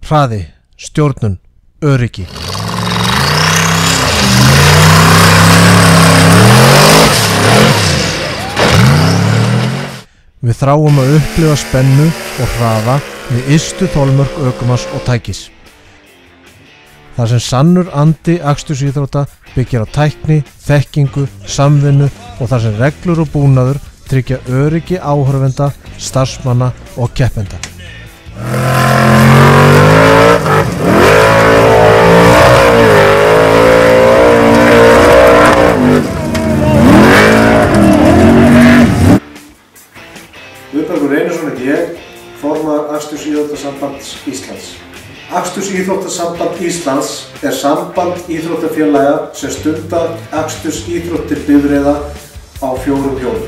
hraði, stjórnun, öryggi. Við þráum að upplifa spennu og hraða við ystu þolmörk ökumanns og tækis. Það sem sannur andi akstursíþrótta byggir á tækni, þekkingu, samvinnu og þar sem reglur og búnaður tryggja öryggi áhorfenda, starfsmanna og keppenda. Guðbergur Reynisson heiti ég, formaður Akstursíþróttasambands Íslands. Akstursíþróttasamband Íslands er samband íþróttafélaga sem stundar akstursíþróttir bifreiða á 4 hjólum.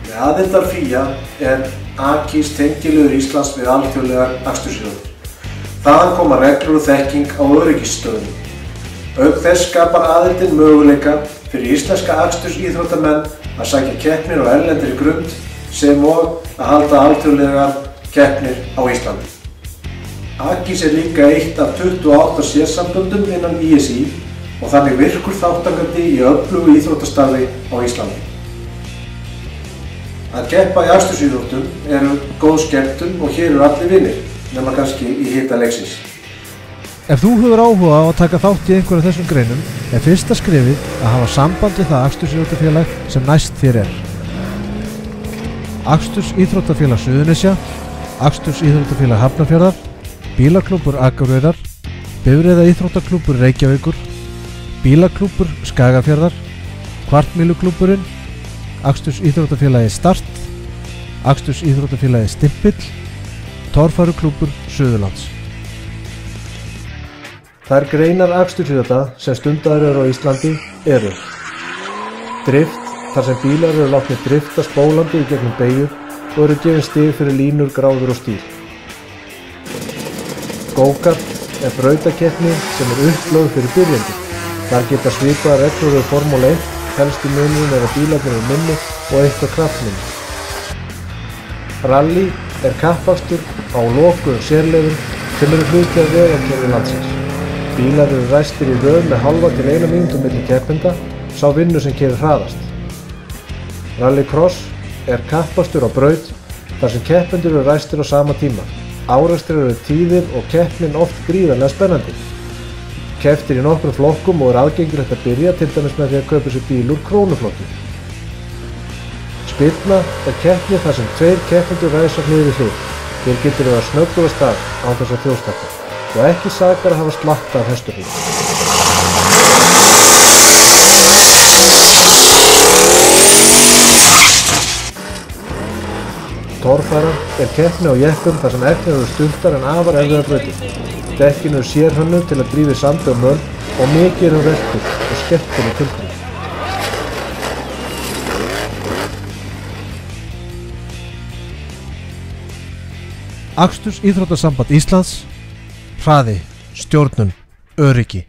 Með aðild að FÍA er AKIS tengiliður Íslands við alþjóðlegar akstursíþróttir. Þaðan koma reglur og þekking á öryggisstöðum. Auk þess skapar aðildin möguleika fyrir íslenska akstursíþróttamenn að sækja keppnir á erlendri grund sem og að halda alþjóðlegar keppnir á Íslandi. AKIS er líka eitt af 28 sérsamböndum innan ISI og þannig virkur þátttakandi í öflugu íþróttastarfi á Íslandi. Að keppa í akstursíþróttum eru góð skemmtun og hér eru allir vinir, nema kannski í hita leiksins. Ef þú hefur áhuga á að taka þátt í einhverju af þessum greinum, er fyrsta skrefið að hafa samband við það akstursíþróttafélag sem næst þér er. Akstursíþróttafélag Suðurnesja, Akstursíþróttafélag Hafnarfjarðar, Bílaklúbbur Akureyrar, Bifreiðaíþróttaklúbbur Reykjavíkur, Bílaklúbbur Skagafjarðar, Kvartmýluklúbburinn, Akstursíþróttafélagi Start, Akstursíþróttafélagi Stimpill, Torfæruklúbbur Suðurlands. Þær greinar akstursíþrótta sem stundaðar eru á Íslandi eru drift, þar sem bílar eru látnir drifta spólandi í gegnum beygjur og eru gefin stig fyrir línur, gráður og stíl. Go-kart er brautakeppni sem er upplögð fyrir byrjendur. Þar geta svipaðar reglur við Formúlu 1, helsti munurinn er að bílarnir eru minni og eitthvað kraftminni. Rally er kappakstur á lokuðum sérleyfum sem eru hluti af vegakerfi landsins. Bílar eru ræstir í röð með halva til 1 mínútu milli keppenda, sá vinnur sem keyrir hraðast. Rallycross er kappakstur á braut þar sem keppendur eru ræstir á sama tíma. Árekstrar eru tíðir og keppnin oft gríðarlega spennandi. Keppt er í nokkrum flokkum og er aðgengilegt að byrja til dæmis með því að kaupa sér bíl úr krónuflokki. Spyrna er keppni þar sem 2 keppendur ræsa hlið við hlið. Hér getur það snöggur af stað án þess að þjóðskappa og ekki sakar að hafa slatta af hesturhjól. Torfæran er keppni á jeppum þar sem eknir eru stuttar en afar erfiðar brautir. Dekkin eru sérhönnuð til að drífa í sandi og möl og mikið eru veltur og skemmtileg tilþrif. Akstursíþróttasamband Íslands, hraði, stjórnun, öryggi.